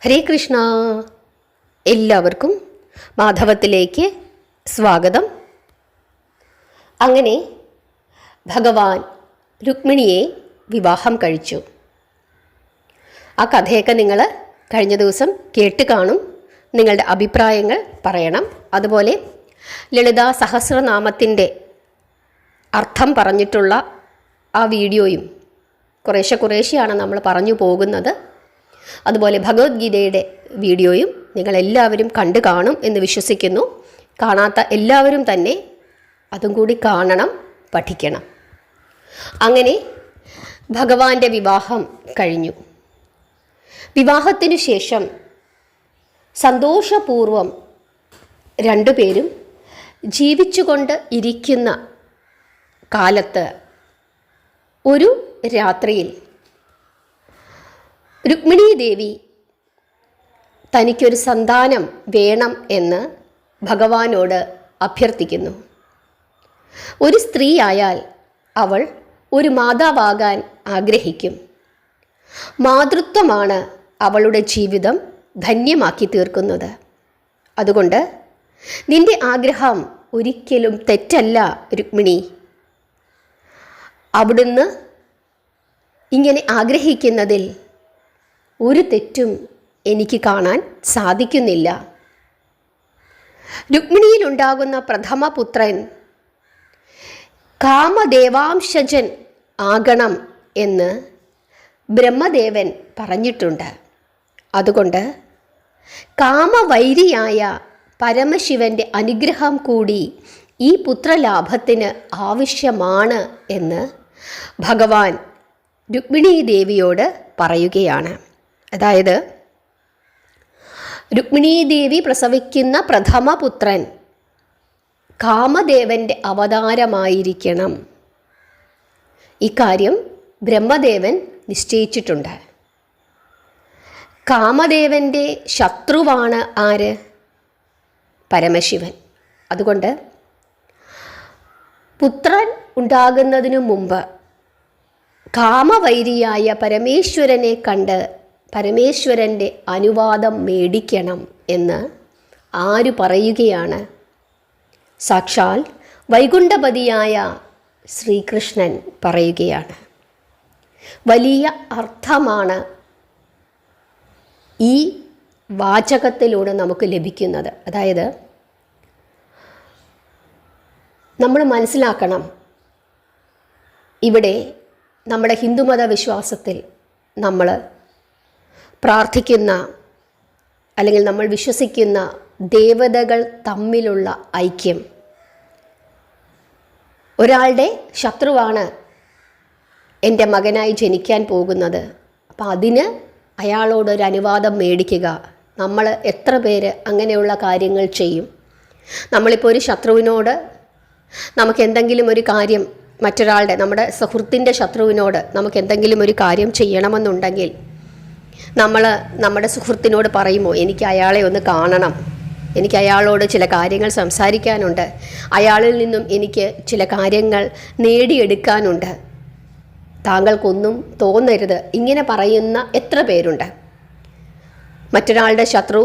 ഹരേ കൃഷ്ണ. എല്ലാവർക്കും മാധവത്തിലേക്ക് സ്വാഗതം. അങ്ങനെ ഭഗവാൻ രുക്മിണിയെ വിവാഹം കഴിച്ചു. ആ കഥയൊക്കെ നിങ്ങൾ കഴിഞ്ഞ ദിവസം കേട്ട് കാണും. നിങ്ങളുടെ അഭിപ്രായങ്ങൾ പറയണം. അതുപോലെ ലളിതാ സഹസ്രനാമത്തിൻ്റെ അർത്ഥം പറഞ്ഞിട്ടുള്ള ആ വീഡിയോയും കുറേശ്ശെയാണ് നമ്മൾ പറഞ്ഞു പോകുന്നത്. അതുപോലെ ഭഗവത്ഗീതയുടെ വീഡിയോയും നിങ്ങളെല്ലാവരും കണ്ടു കാണും എന്ന് വിശ്വസിക്കുന്നു. കാണാത്ത എല്ലാവരും തന്നെ അതും കൂടി കാണണം, പഠിക്കണം. അങ്ങനെ ഭഗവാന്റെ വിവാഹം കഴിഞ്ഞു. വിവാഹത്തിനു ശേഷം സന്തോഷപൂർവം രണ്ടുപേരും ജീവിച്ചുകൊണ്ട് ഇരിക്കുന്ന കാലത്ത് ഒരു രാത്രിയിൽ രുക്മിണീ ദേവി തനിക്കൊരു സന്താനം വേണം എന്ന് ഭഗവാനോട് അഭ്യർത്ഥിക്കുന്നു. ഒരു സ്ത്രീയായാൽ അവൾ ഒരു മാതാവാകാൻ ആഗ്രഹിക്കും. മാതൃത്വമാണ് അവളുടെ ജീവിതം ധന്യമാക്കി തീർക്കുന്നത്. അതുകൊണ്ട് നിന്റെ ആഗ്രഹം ഒരിക്കലും തെറ്റല്ല രുക്മിണി. അവിടുന്ന് ഇങ്ങനെ ആഗ്രഹിക്കുന്നതിൽ ഒരു തെറ്റും എനിക്ക് കാണാൻ സാധിക്കുന്നില്ല. രുക്മിണിയിലുണ്ടാകുന്ന പ്രഥമ പുത്രൻ കാമദേവാംശജൻ ആകണം എന്ന് ബ്രഹ്മദേവൻ പറഞ്ഞിട്ടുണ്ട്. അതുകൊണ്ട് കാമവൈരിയായ പരമശിവൻ്റെ അനുഗ്രഹം കൂടി ഈ പുത്രലാഭത്തിന് ആവശ്യമാണ് എന്ന് ഭഗവാൻ രുക്മിണീ ദേവിയോട് പറയുകയാണ്. അതായത് രുക്മിണീ ദേവി പ്രസവിക്കുന്ന പ്രഥമ പുത്രൻ കാമദേവൻ്റെ അവതാരമായിരിക്കണം. ഇക്കാര്യം ബ്രഹ്മദേവൻ നിശ്ചയിച്ചിട്ടുണ്ട്. കാമദേവൻ്റെ ശത്രുവാണ് ആര്? പരമശിവൻ. അതുകൊണ്ട് പുത്രൻ ഉണ്ടാകുന്നതിനു മുമ്പ് കാമവൈരിയായ പരമേശ്വരനെ കണ്ട് പരമേശ്വരൻ്റെ അനുവാദം മേടിക്കണം എന്ന് ആര് പറയുകയാണ്? സാക്ഷാൽ വൈകുണ്ഠപതിയായ ശ്രീകൃഷ്ണൻ പറയുകയാണ്. വലിയ അർത്ഥമാണ് ഈ വാചകത്തിലൂടെ നമുക്ക് ലഭിക്കുന്നത്. അതായത് നമ്മൾ മനസ്സിലാക്കണം, ഇവിടെ നമ്മുടെ ഹിന്ദുമത വിശ്വാസത്തിൽ നമ്മൾ പ്രാർത്ഥിക്കുന്ന അല്ലെങ്കിൽ നമ്മൾ വിശ്വസിക്കുന്ന ദേവതകൾ തമ്മിലുള്ള ഐക്യം. ഒരാളുടെ ശത്രുവാണ് എൻ്റെ മകനായി ജനിക്കാൻ പോകുന്നത്. അപ്പം അതിന് അയാളോടൊരു അനുവാദം മേടിക്കുക. നമ്മൾ എത്ര പേര് അങ്ങനെയുള്ള കാര്യങ്ങൾ ചെയ്യും? നമ്മളിപ്പോൾ ഒരു ശത്രുവിനോട് നമുക്ക് എന്തെങ്കിലും ഒരു കാര്യം, മറ്റൊരാളുടെ നമ്മുടെ സുഹൃത്തിൻ്റെ ശത്രുവിനോട് നമുക്ക് എന്തെങ്കിലും ഒരു കാര്യം ചെയ്യണമെന്നുണ്ടെങ്കിൽ നമ്മൾ നമ്മുടെ സുഹൃത്തിനോട് പറയുമോ, എനിക്ക് അയാളെ ഒന്ന് കാണണം, എനിക്ക് അയാളോട് ചില കാര്യങ്ങൾ സംസാരിക്കാനുണ്ട്, അയാളിൽ നിന്നും എനിക്ക് ചില കാര്യങ്ങൾ നേടിയെടുക്കാനുണ്ട്, താങ്കൾക്കൊന്നും തോന്നരുത്, ഇങ്ങനെ പറയുന്ന എത്ര പേരുണ്ട്? മറ്റൊരാളുടെ ശത്രു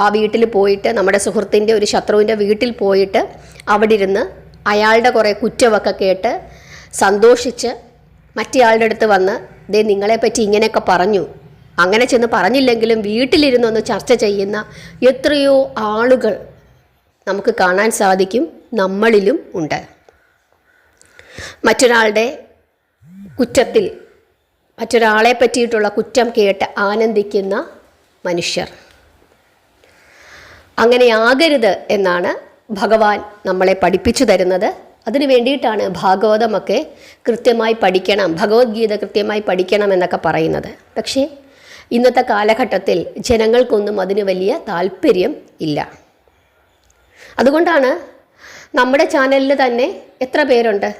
ആ വീട്ടിൽ പോയിട്ട്, നമ്മുടെ സുഹൃത്തിൻ്റെ ഒരു ശത്രുവിൻ്റെ വീട്ടിൽ പോയിട്ട് അവിടെ ഇരുന്ന് അയാളുടെ കുറേ കുറ്റമൊക്കെ കേട്ട് സന്തോഷിച്ച് മറ്റേയാളുടെ അടുത്ത് വന്ന് ദേ നിങ്ങളെപ്പറ്റി ഇങ്ങനെയൊക്കെ പറഞ്ഞു, അങ്ങനെ ചെന്ന് പറഞ്ഞില്ലെങ്കിലും വീട്ടിലിരുന്നൊന്ന് ചർച്ച ചെയ്യുന്ന എത്രയോ ആളുകൾ നമുക്ക് കാണാൻ സാധിക്കും. നമ്മളിലും ഉണ്ട്. മറ്റൊരാളുടെ കുറ്റത്തിൽ, മറ്റൊരാളെ പറ്റിയിട്ടുള്ള കുറ്റം കേട്ട് ആനന്ദിക്കുന്ന മനുഷ്യർ. അങ്ങനെ ആകരുത് എന്നാണ് ഭഗവാൻ നമ്മളെ പഠിപ്പിച്ചു തരുന്നത്. അതിനു വേണ്ടിയിട്ടാണ് ഭാഗവതമൊക്കെ കൃത്യമായി പഠിക്കണം, ഭഗവത്ഗീത കൃത്യമായി പഠിക്കണം എന്നൊക്കെ പറയുന്നത്. പക്ഷേ ഇന്നത്തെ കാലഘട്ടത്തിൽ ജനങ്ങൾക്കൊന്നും അതിന് വലിയ താല്പര്യം ഇല്ല. അതുകൊണ്ടാണ് നമ്മുടെ ചാനലിൽ തന്നെ എത്ര പേരുണ്ട്?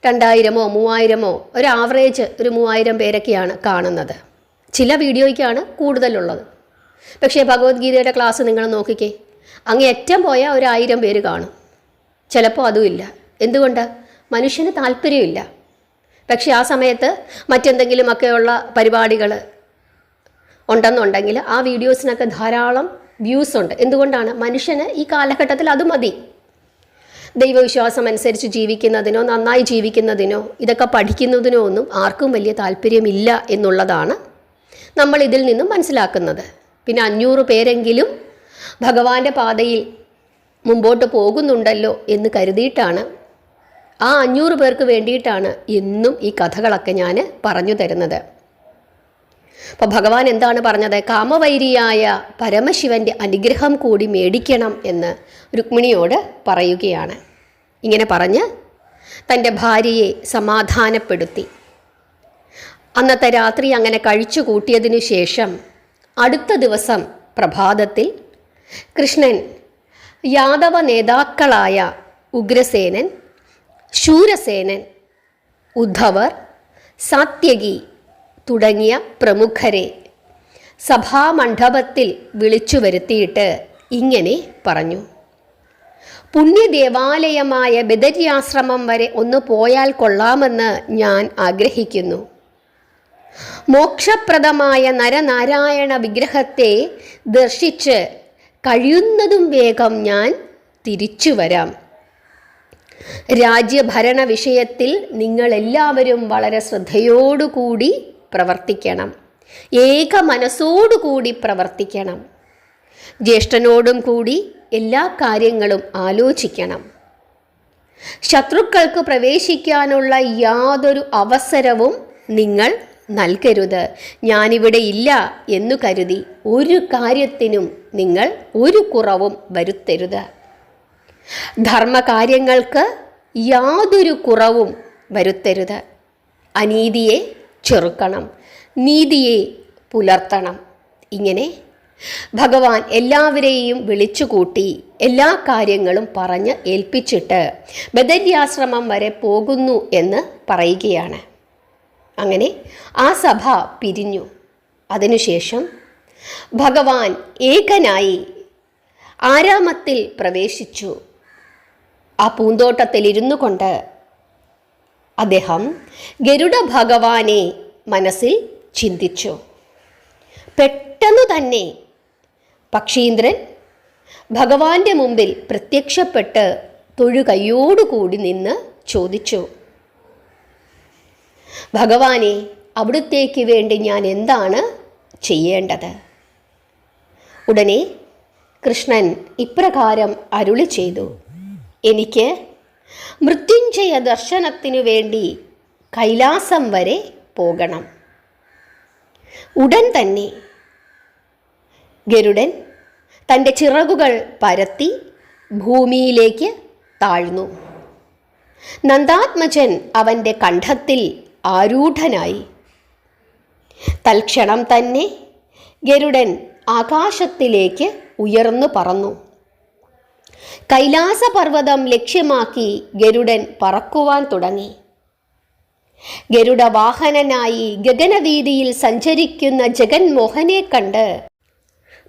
2000-ഓ 3000-ഓ ഒരു ആവറേജ് ഒരു 3000 പേരൊക്കെയാണ് കാണുന്നത്. ചില വീഡിയോയ്ക്കാണ് കൂടുതലുള്ളത്. പക്ഷേ ഭഗവത്ഗീതയുടെ ക്ലാസ് നിങ്ങൾ നോക്കിക്കേ, അങ്ങേയറ്റം പോയാൽ 1000 പേര് കാണും, ചിലപ്പോൾ അതുമില്ല. എന്തുകൊണ്ട്? മനുഷ്യന് താല്പര്യമില്ല. പക്ഷേ ആ സമയത്ത് മറ്റെന്തെങ്കിലുമൊക്കെയുള്ള പരിപാടികൾ ഉണ്ടെന്നുണ്ടെങ്കിൽ ആ വീഡിയോസിനൊക്കെ ധാരാളം വ്യൂസ് ഉണ്ട്. എന്തുകൊണ്ടാണ്? മനുഷ്യന് ഈ കാലഘട്ടത്തിൽ അത് മതി. ദൈവവിശ്വാസം അനുസരിച്ച് ജീവിക്കുന്നതിനോ നന്നായി ജീവിക്കുന്നതിനോ ഇതൊക്കെ പഠിക്കുന്നതിനോ ഒന്നും ആർക്കും വലിയ താല്പര്യമില്ല എന്നുള്ളതാണ് നമ്മൾ ഇതിൽ നിന്നും മനസ്സിലാക്കുന്നത്. പിന്നെ 500 പേരെങ്കിലും ഭഗവാന്റെ പാതയിൽ മുമ്പോട്ട് പോകുന്നുണ്ടല്ലോ എന്ന് കരുതിയിട്ടാണ്, ആ 500 പേർക്ക് വേണ്ടിയിട്ടാണ് എന്നും ഈ കഥകളൊക്കെ ഞാൻ പറഞ്ഞു തരുന്നത്. അപ്പോൾ ഭഗവാൻ എന്താണ് പറഞ്ഞത്? കാമവൈരിയായ പരമശിവൻ്റെ അനുഗ്രഹം കൂടി മേടിക്കണം എന്ന് രുക്മിണിയോട് പറയുകയാണ്. ഇങ്ങനെ പറഞ്ഞ് തൻ്റെ ഭാര്യയെ സമാധാനപ്പെടുത്തി. അന്നത്തെ രാത്രി അങ്ങനെ കഴിച്ചു കൂട്ടിയതിനു ശേഷം അടുത്ത ദിവസം പ്രഭാതത്തിൽ കൃഷ്ണൻ യാദവ നേതാക്കളായ ഉഗ്രസേനൻ, ശൂരസേനൻ, ഉദ്ധവർ, സാത്യകി തുടങ്ങിയ പ്രമുഖരെ സഭാമണ്ഡപത്തിൽ വിളിച്ചു വരുത്തിയിട്ട് ഇങ്ങനെ പറഞ്ഞു: പുണ്യദേവാലയമായ ബദര്യാശ്രമം വരെ ഒന്ന് പോയാൽ കൊള്ളാമെന്ന് ഞാൻ ആഗ്രഹിക്കുന്നു. മോക്ഷപ്രദമായ നരനാരായണ വിഗ്രഹത്തെ ദർശിച്ച് കഴിയുന്നതും വേഗം ഞാൻ തിരിച്ചു വരാം. രാജ്യഭരണ വിഷയത്തിൽ നിങ്ങളെല്ലാവരും വളരെ ശ്രദ്ധയോടുകൂടി പ്രവർത്തിക്കണം. ഏക മനസ്സോടുകൂടി പ്രവർത്തിക്കണം. ജ്യേഷ്ഠനോടും കൂടി എല്ലാ കാര്യങ്ങളും ആലോചിക്കണം. ശത്രുക്കൾക്ക് പ്രവേശിക്കാനുള്ള യാതൊരു അവസരവും നിങ്ങൾ നൽകരുത്. ഞാനിവിടെ ഇല്ല എന്നു കരുതി ഒരു കാര്യത്തിനും നിങ്ങൾ ഒരു കുറവും വരുത്തരുത്. ധർമ്മകാര്യങ്ങൾക്ക് യാതൊരു കുറവും വരുത്തരുത്. അനീതിയെ ചെറുക്കണം, നീതിയെ പുലർത്തണം. ഇങ്ങനെ ഭഗവാൻ എല്ലാവരെയും വിളിച്ചുകൂട്ടി എല്ലാ കാര്യങ്ങളും പറഞ്ഞ് ഏൽപ്പിച്ചിട്ട് ബദര്യാശ്രമം വരെ പോകുന്നു എന്ന് പറയുകയാണ്. അങ്ങനെ ആ സഭ പിരിഞ്ഞു. അതിനുശേഷം ഭഗവാൻ ഏകനായി ആരാമത്തിൽ പ്രവേശിച്ചു. ആ പൂന്തോട്ടത്തിൽ ഇരുന്നു കൊണ്ട് അദ്ദേഹം ഗരുഡ ഭഗവാനെ മനസ്സിൽ ചിന്തിച്ചു. പെട്ടെന്നു തന്നെ പക്ഷീന്ദ്രൻ ഭഗവാന്റെ മുമ്പിൽ പ്രത്യക്ഷപ്പെട്ട് തൊഴുകൈയോടുകൂടി നിന്ന് ചോദിച്ചു: ഭഗവാനെ, അവിടുത്തേക്ക് വേണ്ടി ഞാൻ എന്താണ് ചെയ്യേണ്ടത്? ഉടനെ കൃഷ്ണൻ ഇപ്രകാരം അരുളി ചെയ്തു: എനിക്ക് മൃത്യുഞ്ജയ ദർശനത്തിനു വേണ്ടി കൈലാസം വരെ പോകണം. ഉടൻ തന്നെ ഗരുഡൻ തൻ്റെ ചിറകുകൾ പരത്തി ഭൂമിയിലേക്ക് താഴ്ന്നു. നന്ദാത്മജൻ അവൻ്റെ കണ്ഠത്തിൽ ആരൂഢനായി. തൽക്ഷണം തന്നെ ഗരുഡൻ ആകാശത്തിലേക്ക് ഉയർന്നു പറന്നു. കൈലാസപർവ്വതം ലക്ഷ്യമാക്കി ഗരുഡൻ പറക്കുവാൻ തുടങ്ങി. ഗരുഡവാഹനനായി ഗഗനവീതിയിൽ സഞ്ചരിക്കുന്ന ജഗന്മോഹനെ കണ്ട്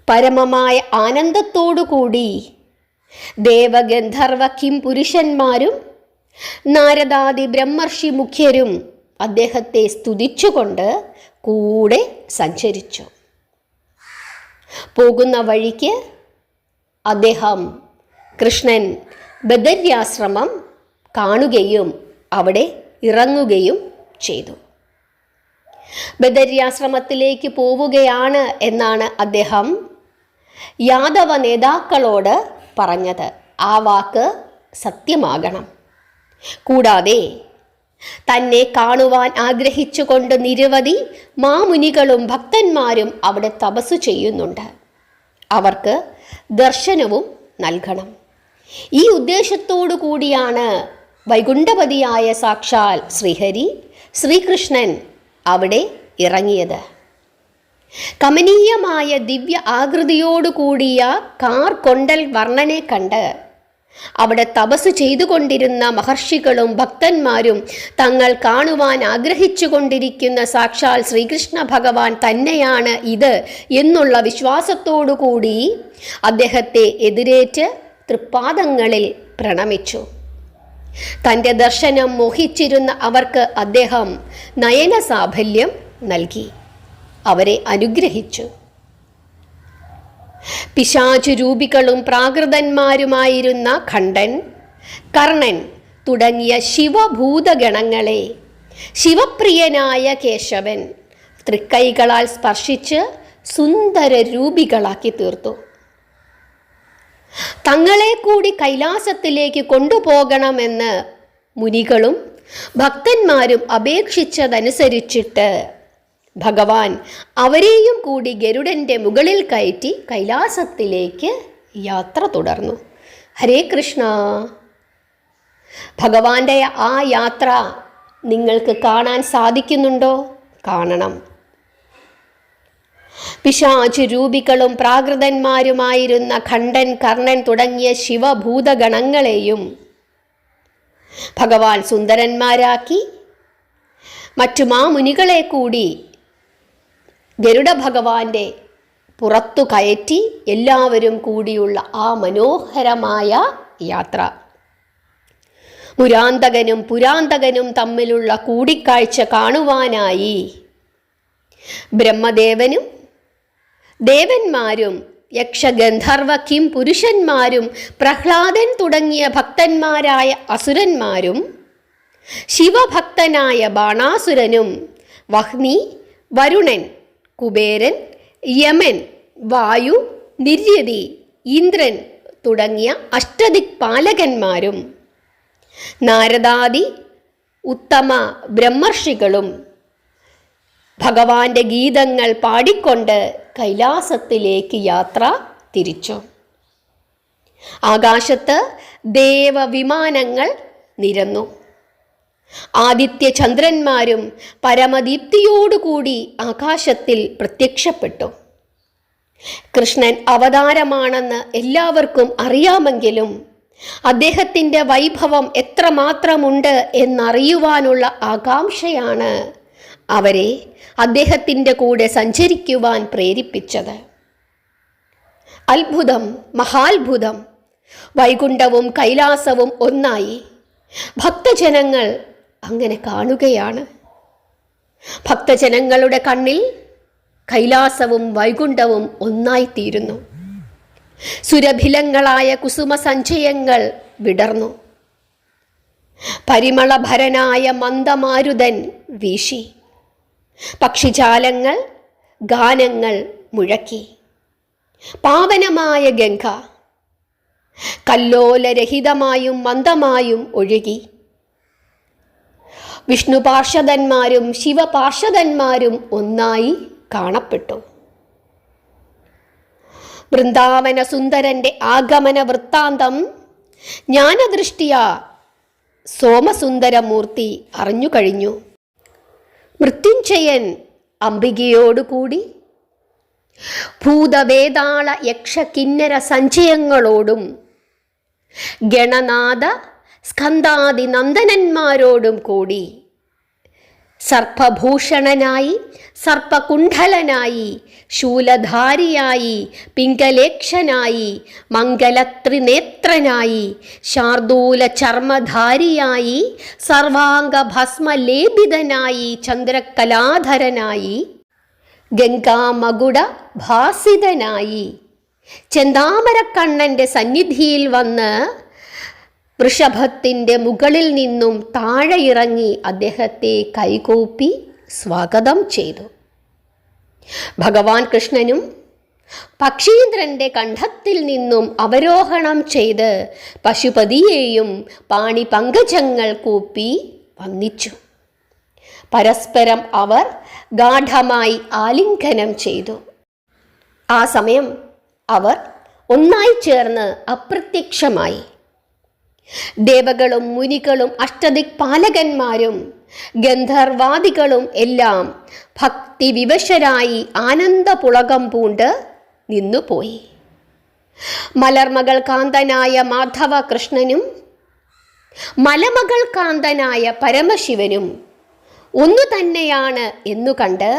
പരമമായ ആനന്ദത്തോടുകൂടി ദേവഗന്ധർവ കിംപുരുഷന്മാരും നാരദാദി ബ്രഹ്മർഷി മുഖ്യരും അദ്ദേഹത്തെ സ്തുതിച്ചുകൊണ്ട് കൂടെ സഞ്ചരിച്ചു. പോകുന്ന വഴിക്ക് അദ്ദേഹം കൃഷ്ണൻ ബദര്യാശ്രമം കാണുകയും അവിടെ ഇറങ്ങുകയും ചെയ്തു. ബദര്യാശ്രമത്തിലേക്ക് പോവുകയാണ് എന്നാണ് അദ്ദേഹം യാദവ നേതാക്കളോട് പറഞ്ഞത്. ആ വാക്ക് സത്യമാകണം. കൂടാതെ തന്നെ കാണുവാൻ ആഗ്രഹിച്ചുകൊണ്ട് നിരവധി മാമുനികളും ഭക്തന്മാരും അവിടെ തപസ്സു ചെയ്യുന്നുണ്ട്. അവർക്ക് ദർശനവും നൽകണം. ഈ ഉദ്ദേശത്തോടു കൂടിയാണ് വൈകുണ്ഠപതിയായ സാക്ഷാൽ ശ്രീഹരി ശ്രീകൃഷ്ണൻ അവിടെ ഇറങ്ങിയത്. കമനീയമായ ദിവ്യ ആകൃതിയോടുകൂടിയ കാർ കൊണ്ടൽ വർണ്ണനെ കണ്ട് അവിടെ തപസ് ചെയ്തുകൊണ്ടിരുന്ന മഹർഷികളും ഭക്തന്മാരും തങ്ങൾ കാണുവാൻ ആഗ്രഹിച്ചു കൊണ്ടിരിക്കുന്ന സാക്ഷാൽ ശ്രീകൃഷ്ണ ഭഗവാൻ തന്നെയാണ് ഇത് എന്നുള്ള വിശ്വാസത്തോടു കൂടി അദ്ദേഹത്തെ എതിരേറ്റ് തൃപ്പാദങ്ങളിൽ പ്രണമിച്ചു. തൻ്റെ ദർശനം മോഹിച്ചിരുന്ന അവർക്ക് അദ്ദേഹം നയന സാഫല്യം നൽകി, അവരെ അനുഗ്രഹിച്ചു. പിശാചുരൂപികളും പ്രാകൃതന്മാരുമായിരുന്ന ഖണ്ഡൻ, കർണൻ തുടങ്ങിയ ശിവഭൂതഗണങ്ങളെ ശിവപ്രിയനായ കേശവൻ തൃക്കൈകളാൽ സ്പർശിച്ച് സുന്ദര രൂപികളാക്കി തീർത്തു. തങ്ങളെ കൂടി കൈലാസത്തിലേക്ക് കൊണ്ടുപോകണമെന്ന് മുനികളും ഭക്തന്മാരും അപേക്ഷിച്ചതനുസരിച്ചിട്ട് ഭഗവാൻ അവരെയും കൂടി ഗരുഡൻ്റെ മുകളിൽ കയറ്റി കൈലാസത്തിലേക്ക് യാത്ര തുടർന്നു. ഹരേ കൃഷ്ണ. ഭഗവാന്റെ ആ യാത്ര നിങ്ങൾക്ക് കാണാൻ സാധിക്കുന്നുണ്ടോ? കാണണം. പിശാചുരൂപികളും പ്രാകൃതന്മാരുമായിരുന്ന ഖണ്ഡൻ, കർണൻ തുടങ്ങിയ ശിവഭൂതഗണങ്ങളെയും ഭഗവാൻ സുന്ദരന്മാരാക്കി മറ്റു മാമുനികളെ കൂടി ഗരുഡ ഭഗവാന്റെ പുറത്തു കയറ്റി എല്ലാവരും കൂടിയുള്ള ആ മനോഹരമായ യാത്ര. മുരാന്തകനും പുരാന്തകനും തമ്മിലുള്ള കൂടിക്കാഴ്ച കാണുവാനായി ബ്രഹ്മദേവനും ദേവന്മാരും യക്ഷഗന്ധർവ കിം പുരുഷന്മാരും പ്രഹ്ലാദൻ തുടങ്ങിയ ഭക്തന്മാരായ അസുരന്മാരും ശിവഭക്തനായ ബാണാസുരനും വഹ്നി, വരുണൻ, കുബേരൻ, യമൻ, വായു, നിര്യതി, ഇന്ദ്രൻ തുടങ്ങിയ അഷ്ടദിക്പാലകന്മാരും നാരദാദി ഉത്തമ ബ്രഹ്മർഷികളും ഭഗവാന്റെ ഗീതങ്ങൾ പാടിക്കൊണ്ട് കൈലാസത്തിലേക്ക് യാത്ര തിരിച്ചു. ആകാശത്ത് ദേവവിമാനങ്ങൾ നിരന്നു. ആദിത്യചന്ദ്രന്മാരും പരമദീപ്തിയോടുകൂടി ആകാശത്തിൽ പ്രത്യക്ഷപ്പെട്ടു. കൃഷ്ണൻ അവതാരമാണെന്ന് എല്ലാവർക്കും അറിയാമെങ്കിലും അദ്ദേഹത്തിൻ്റെ വൈഭവം എത്രമാത്രമുണ്ട് എന്നറിയുവാനുള്ള ആകാംക്ഷയാണ് അവരെ അദ്ദേഹത്തിൻ്റെ കൂടെ സഞ്ചരിക്കുവാൻ പ്രേരിപ്പിച്ചത്. അത്ഭുതം, മഹാത്ഭുതം! വൈകുണ്ഠവും കൈലാസവും ഒന്നായി. ഭക്തജനങ്ങൾ അങ്ങനെ കാണുകയാണ്. ഭക്തജനങ്ങളുടെ കണ്ണിൽ കൈലാസവും വൈകുണ്ഠവും ഒന്നായിത്തീരുന്നു. സുരഭിലങ്ങളായ കുസുമ സഞ്ചയങ്ങൾ വിടർന്നു. പരിമളഭരനായ മന്ദമാരുതൻ വീശി. പക്ഷിജാലങ്ങൾ ഗാനങ്ങൾ മുഴക്കി. പാവനമായ ഗംഗ കല്ലോലരഹിതമായും മന്ദമായും ഒഴുകി. വിഷ്ണു പാർഷദന്മാരും ശിവപാർഷദന്മാരും ഒന്നായി കാണപ്പെട്ടു. വൃന്ദാവന സുന്ദരന്റെ ആഗമന വൃത്താന്തം ജ്ഞാനദൃഷ്ടിയ സോമസുന്ദരമൂർത്തി അറിഞ്ഞു കഴിഞ്ഞു. മൃത്യുഞ്ജയൻ അംബികയോടുകൂടി ഭൂതവേതാള യക്ഷ കിന്നര സഞ്ചയങ്ങളോടും ഗണനാഥ സ്കന്ദാദി നന്ദനന്മാരോടും കൂടി സർപ്പഭൂഷണനായി, സർപ്പകുണ്ഡലനായി, ശൂലധാരിയായി, പിംഗലേക്ഷനായി, മംഗലത്രിനേത്രനായി, ശാർദൂല ചർമ്മധാരിയായി, സർവാംഗഭസ്മലേപിതനായി, ചന്ദ്രകലാധരനായി, ഗംഗാമകുട ഭാസിതനായി ചെന്താമരക്കണ്ണൻ്റെ സന്നിധിയിൽ വന്ന് വൃഷഭത്തിൻ്റെ മുകളിൽ നിന്നും താഴെ ഇറങ്ങി അദ്ദേഹത്തെ കൈകൂപ്പി സ്വാഗതം ചെയ്തു. ഭഗവാൻ കൃഷ്ണനും പക്ഷീന്ദ്രൻ്റെ കണ്ഠത്തിൽ നിന്നും അവരോഹണം ചെയ്ത് പശുപതിയെയും പാണി പങ്കജങ്ങൾ കൂപ്പി വന്ദിച്ചു. പരസ്പരം അവർ ഗാഢമായി ആലിംഗനം ചെയ്തു. ആ സമയം അവർ ഒന്നായി ചേർന്ന് അപ്രത്യക്ഷമായി. ദേവകളും മുനികളും അഷ്ടദിക്പാലകന്മാരും ഗന്ധർവാദികളും എല്ലാം ഭക്തിവിവശരായി ആനന്ദപുളകം പൂണ്ട് നിന്നുപോയി. മലർമകൾ കാന്തനായ മാധവ കൃഷ്ണനും മലമകൾ കാന്തനായ പരമശിവനും ഒന്നു തന്നെയാണ് എന്നു കണ്ട്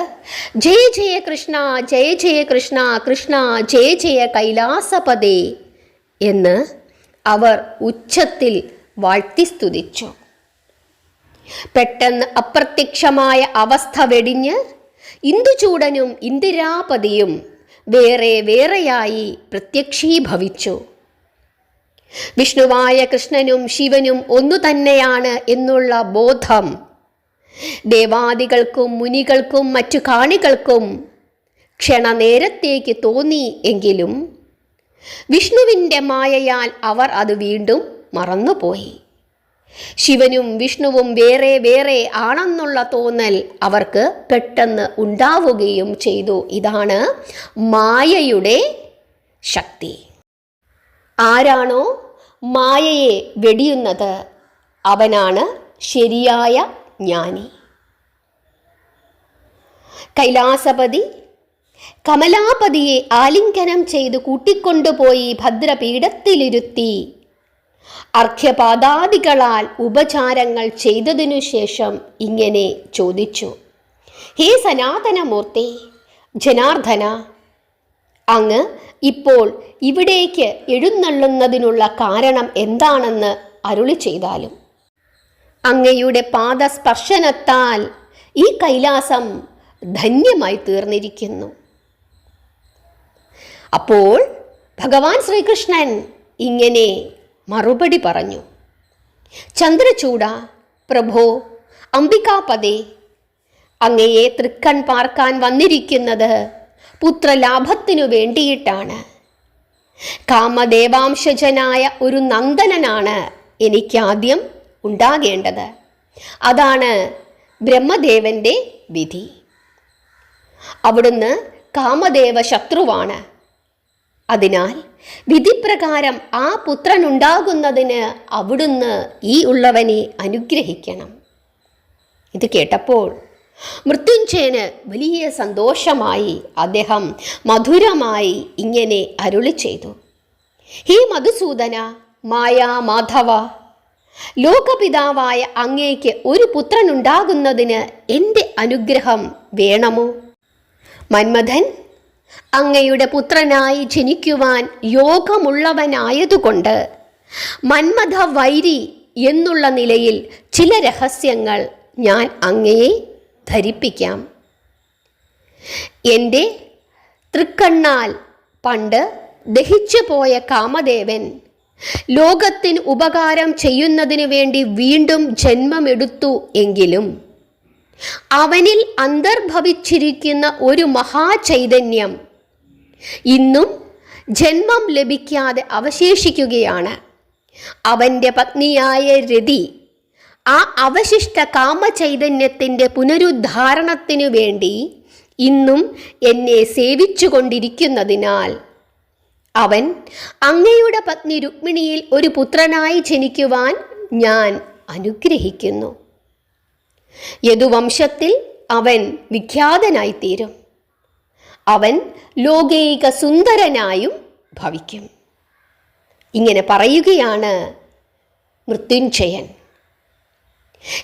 ജയ ജയ കൃഷ്ണ, ജയ ജയ കൃഷ്ണ, കൃഷ്ണ ജയ ജയ കൈലാസപദേ എന്ന് അവർ ഉച്ചത്തിൽ വാഴ്ത്തി സ്തുതിച്ചു. പെട്ടെന്ന് അപ്രത്യക്ഷമായ അവസ്ഥ വെടിഞ്ഞ് ഇന്ദുചൂടനും ഇന്ദിരാപതിയും വേറെ വേറെയായി പ്രത്യക്ഷീഭവിച്ചു. വിഷ്ണുവായ കൃഷ്ണനും ശിവനും ഒന്നു തന്നെയാണ് എന്നുള്ള ബോധം ദേവാദികൾക്കും മുനികൾക്കും മറ്റു കാണികൾക്കും ക്ഷണനേരത്തേക്ക് തോന്നി എങ്കിലും വിഷ്ണുവിൻ്റെ മായയാൽ അവർ അത് വീണ്ടും മറന്നുപോയി. ശിവനും വിഷ്ണുവും വേറെ വേറെ ആണെന്നുള്ള തോന്നൽ അവർക്ക് പെട്ടെന്ന് ഉണ്ടാവുകയും ചെയ്തു. ഇതാണ് മായയുടെ ശക്തി. ആരാണോ മായയെ വെടിയുന്നത് അവനാണ് ശരിയായ ജ്ഞാനി. കൈലാസപതി കമലാപതിയെ ആലിംഗനം ചെയ്ത് കൂട്ടിക്കൊണ്ടുപോയി ഭദ്രപീഠത്തിലിരുത്തി അർഘ്യപാദാദികളാൽ ഉപചാരങ്ങൾ ചെയ്തതിനു ശേഷം ഇങ്ങനെ ചോദിച്ചു: ഹേ സനാതനമൂർത്തി ജനാർദ്ദന, അങ്ങ് ഇപ്പോൾ ഇവിടേക്ക് എഴുന്നള്ളുന്നതിനുള്ള കാരണം എന്താണെന്ന് അരുളി ചെയ്താലും. അങ്ങയുടെ പാദസ്പർശനത്താൽ ഈ കൈലാസം ധന്യമായി തീർന്നിരിക്കുന്നു. അപ്പോൾ ഭഗവാൻ ശ്രീകൃഷ്ണൻ ഇങ്ങനെ മറുപടി പറഞ്ഞു: ചന്ദ്രചൂഡ പ്രഭോ, അംബികാപദേ, അങ്ങയെ തൃക്കൺ പാർക്കാൻ വന്നിരിക്കുന്നത് പുത്രലാഭത്തിനു വേണ്ടിയിട്ടാണ്. കാമദേവാംശജനായ ഒരു നന്ദനനാണ് എനിക്കാദ്യം ഉണ്ടാകേണ്ടത്. അതാണ് ബ്രഹ്മദേവന്റെ വിധി. അവിടുന്ന് കാമദേവ ശത്രുവാണ്. അതിനാൽ വിധിപ്രകാരം ആ പുത്രനുണ്ടാകുന്നതിന് അവിടുന്ന് ഈ ഉള്ളവനെ അനുഗ്രഹിക്കണം. ഇത് കേട്ടപ്പോൾ മൃത്യുഞ്ജയന് വലിയ സന്തോഷമായി. അദ്ദേഹം മധുരമായി ഇങ്ങനെ അരുളി ചെയ്തു: ഹേ മധുസൂദന, മായാ മാധവ, ലോകപിതാവായ അങ്ങേക്ക് ഒരു പുത്രനുണ്ടാകുന്നതിന് എൻ്റെ അനുഗ്രഹം വേണമോ? മന്മഥൻ അങ്ങയുടെ പുത്രനായി ജനിക്കുവാൻ യോഗമുള്ളവനായതുകൊണ്ട് മന്മഥ വൈരി എന്നുള്ള നിലയിൽ ചില രഹസ്യങ്ങൾ ഞാൻ അങ്ങയെ ധരിപ്പിക്കാം. എൻ്റെ തൃക്കണ്ണാൽ പണ്ട് ദഹിച്ചു പോയ കാമദേവൻ ലോകത്തിന് ഉപകാരം ചെയ്യുന്നതിന് വേണ്ടി വീണ്ടും ജന്മമെടുത്തു എങ്കിലും അവനിൽ അന്തർഭവിച്ചിരിക്കുന്ന ഒരു മഹാചൈതന്യം ഇന്നും ജന്മം ലഭിക്കാതെ അവശേഷിക്കുകയാണ്. അവൻ്റെ പത്നിയായ രതി ആ അവശിഷ്ട കാമചൈതന്യത്തിൻ്റെ പുനരുദ്ധാരണത്തിനു വേണ്ടി ഇന്നും എന്നെ സേവിച്ചു കൊണ്ടിരിക്കുന്നതിനാൽ അവൻ അങ്ങയുടെ പത്നി രുക്മിണിയിൽ ഒരു പുത്രനായി ജനിക്കുവാൻ ഞാൻ അനുഗ്രഹിക്കുന്നു. യദുവംശത്തിൽ അവൻ വിഖ്യാതനായിത്തീരും. അവൻ ലോകൈക സുന്ദരനായും ഭവിക്കും. ഇങ്ങനെ പറയുകയാണ് മൃത്യുഞ്ജയൻ.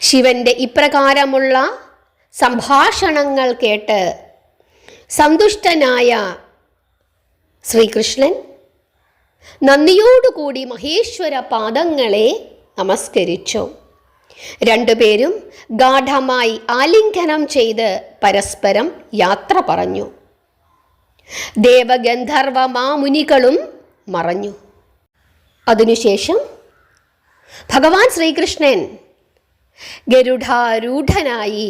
ശിവന്റെ ഇപ്രകാരമുള്ള സംഭാഷണങ്ങൾ കേട്ട് സന്തുഷ്ടനായ ശ്രീകൃഷ്ണൻ നന്ദിയോടുകൂടി മഹേശ്വര പാദങ്ങളെ നമസ്കരിച്ചു. രണ്ടുപേരും ഗാഢമായി ആലിംഗനം ചെയ്ത് പരസ്പരം യാത്ര പറഞ്ഞു. ദേവഗന്ധർവ മാമുനികളും മറഞ്ഞു. അതിനുശേഷം ഭഗവാൻ ശ്രീകൃഷ്ണൻ ഗരുഡാരൂഢനായി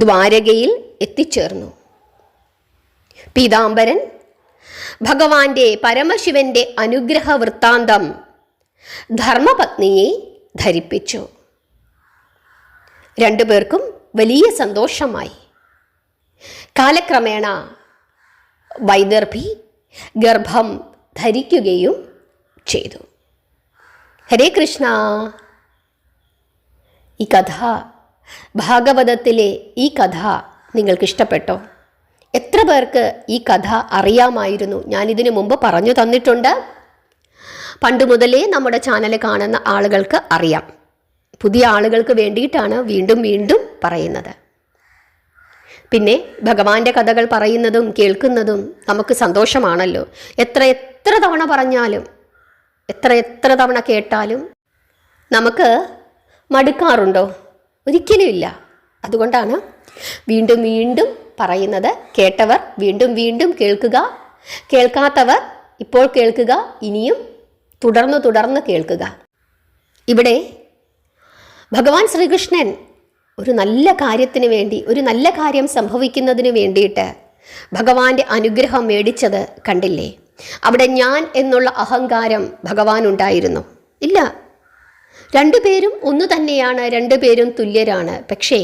ദ്വാരകയിൽ എത്തിച്ചേർന്നു. പീതാംബരൻ ഭഗവാന്റെ പരമശിവന്റെ അനുഗ്രഹ വൃത്താന്തം ധർമ്മപത്നിയെ ധരിപ്പിച്ചു. രണ്ടുപേർക്കും വലിയ സന്തോഷമായി. കാലക്രമേണ വൈദർഭി ഗർഭം ധരിക്കുകയും ചെയ്തു. ഹരേ കൃഷ്ണ. ഈ കഥ, ഭാഗവതത്തിലെ ഈ കഥ നിങ്ങൾക്കിഷ്ടപ്പെട്ടോ? എത്ര പേർക്ക് ഈ കഥ അറിയാമായിരുന്നു? ഞാനിതിനു മുമ്പ് പറഞ്ഞു തന്നിട്ടുണ്ട്. പണ്ട് മുതലേ നമ്മുടെ ചാനൽ കാണുന്ന ആളുകൾക്ക് അറിയാം. പുതിയ ആളുകൾക്ക് വേണ്ടിയിട്ടാണ് വീണ്ടും വീണ്ടും പറയുന്നത്. പിന്നെ ഭഗവാന്റെ കഥകൾ പറയുന്നതും കേൾക്കുന്നതും നമുക്ക് സന്തോഷമാണല്ലോ. എത്ര തവണ പറഞ്ഞാലും എത്ര തവണ കേട്ടാലും നമുക്ക് മടുക്കാറുണ്ടോ? ഒരിക്കലും ഇല്ല. അതുകൊണ്ടാണ് വീണ്ടും വീണ്ടും പറയുന്നത്. കേട്ടവർ വീണ്ടും വീണ്ടും കേൾക്കുക, കേൾക്കാത്തവർ ഇപ്പോൾ കേൾക്കുക, ഇനിയും തുടർന്ന് കേൾക്കുക. ഇവിടെ ഭഗവാൻ ശ്രീകൃഷ്ണൻ ഒരു നല്ല കാര്യത്തിന് വേണ്ടി, ഒരു നല്ല കാര്യം സംഭവിക്കുന്നതിന് വേണ്ടിയിട്ട് ഭഗവാന്റെ അനുഗ്രഹം മേടിച്ചത് കണ്ടില്ലേ? അവിടെ ഞാൻ എന്നുള്ള അഹങ്കാരം ഭഗവാൻ ഉണ്ടായിരുന്നു ഇല്ല. രണ്ടുപേരും ഒന്നു തന്നെയാണ്, രണ്ടുപേരും തുല്യരാണ്. പക്ഷേ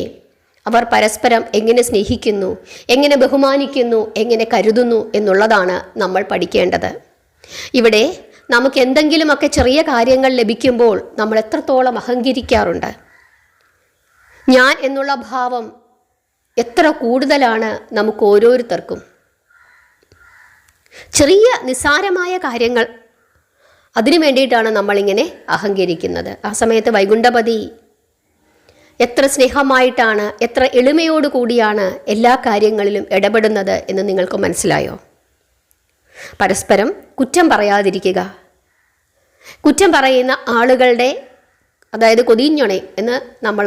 അവർ പരസ്പരം എങ്ങനെ സ്നേഹിക്കുന്നു, എങ്ങനെ ബഹുമാനിക്കുന്നു, എങ്ങനെ കരുതുന്നു എന്നുള്ളതാണ് നമ്മൾ പഠിക്കേണ്ടത്. ഇവിടെ നമുക്ക് എന്തെങ്കിലുമൊക്കെ ചെറിയ കാര്യങ്ങൾ ലഭിക്കുമ്പോൾ നമ്മൾ എത്രത്തോളം അഹങ്കരിക്കാറുണ്ട്. ഞാൻ എന്നുള്ള ഭാവം എത്ര കൂടുതലാണ് നമുക്ക് ഓരോരുത്തർക്കും. ചെറിയ നിസ്സാരമായ കാര്യങ്ങൾ, അതിനു വേണ്ടിയിട്ടാണ് നമ്മളിങ്ങനെ അഹങ്കരിക്കുന്നത്. ആ സമയത്ത് വൈകുണ്ഠപതി എത്ര സ്നേഹമായിട്ടാണ്, എത്ര എളിമയോട് കൂടിയാണ് എല്ലാ കാര്യങ്ങളിലും ഇടപെടുന്നത് എന്ന് നിങ്ങൾക്ക് മനസ്സിലായോ? പരസ്പരം കുറ്റം പറയാതിരിക്കുക. കുറ്റം പറയുന്ന ആളുകളുടെ, അതായത് കൊതിഞ്ഞൊണെ എന്ന് നമ്മൾ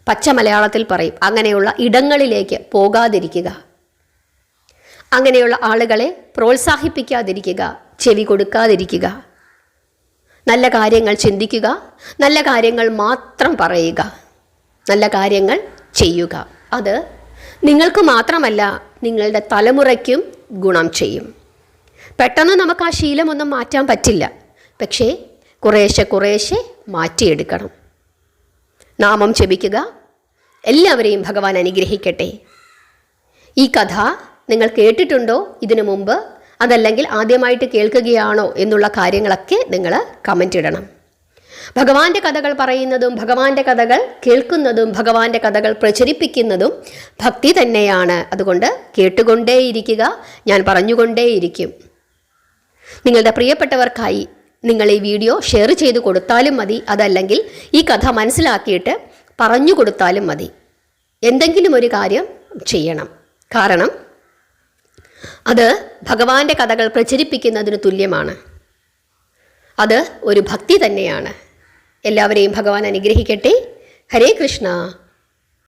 പച്ച മലയാളത്തിൽ പറയും, അങ്ങനെയുള്ള ഇടങ്ങളിലേക്ക് പോകാതിരിക്കുക. അങ്ങനെയുള്ള ആളുകളെ പ്രോത്സാഹിപ്പിക്കാതിരിക്കുക, ചെവി കൊടുക്കാതിരിക്കുക. നല്ല കാര്യങ്ങൾ ചിന്തിക്കുക, നല്ല കാര്യങ്ങൾ മാത്രം പറയുക, നല്ല കാര്യങ്ങൾ ചെയ്യുക. അത് നിങ്ങൾക്ക് മാത്രമല്ല, നിങ്ങളുടെ തലമുറയ്ക്കും ഗുണം ചെയ്യും. പെട്ടെന്ന് നമുക്ക് ആ ശീലമൊന്നും മാറ്റാൻ പറ്റില്ല, പക്ഷേ കുറേശ്ശെ മാറ്റിയെടുക്കണം. നാമം ജപിക്കുക. എല്ലാവരെയും ഭഗവാൻ അനുഗ്രഹിക്കട്ടെ. ഈ കഥ നിങ്ങൾ കേട്ടിട്ടുണ്ടോ ഇതിനു മുമ്പ്? അതല്ലെങ്കിൽ ആദ്യമായിട്ട് കേൾക്കുകയാണോ എന്നുള്ള കാര്യങ്ങളൊക്കെ നിങ്ങൾ കമൻ്റ് ഇടണം. ഭഗവാന്റെ കഥകൾ പറയുന്നതും ഭഗവാന്റെ കഥകൾ കേൾക്കുന്നതും ഭഗവാന്റെ കഥകൾ പ്രചരിപ്പിക്കുന്നതും ഭക്തി തന്നെയാണ്. അതുകൊണ്ട് കേട്ടുകൊണ്ടേയിരിക്കുക, ഞാൻ പറഞ്ഞുകൊണ്ടേയിരിക്കും. നിങ്ങളുടെ പ്രിയപ്പെട്ടവർക്കായി നിങ്ങൾ ഈ വീഡിയോ ഷെയർ ചെയ്ത് കൊടുത്താലും മതി, അതല്ലെങ്കിൽ ഈ കഥ മനസ്സിലാക്കിയിട്ട് പറഞ്ഞു കൊടുത്താലും മതി. എന്തെങ്കിലും ഒരു കാര്യം ചെയ്യണം. കാരണം അത് ഭഗവാന്റെ കഥകൾ പ്രചരിപ്പിക്കുന്നതിന് തുല്യമാണ്. അത് ഒരു ഭക്തി തന്നെയാണ്. എല്ലാവരെയും ഭഗവാൻ അനുഗ്രഹിക്കട്ടെ. ഹരേ കൃഷ്ണ.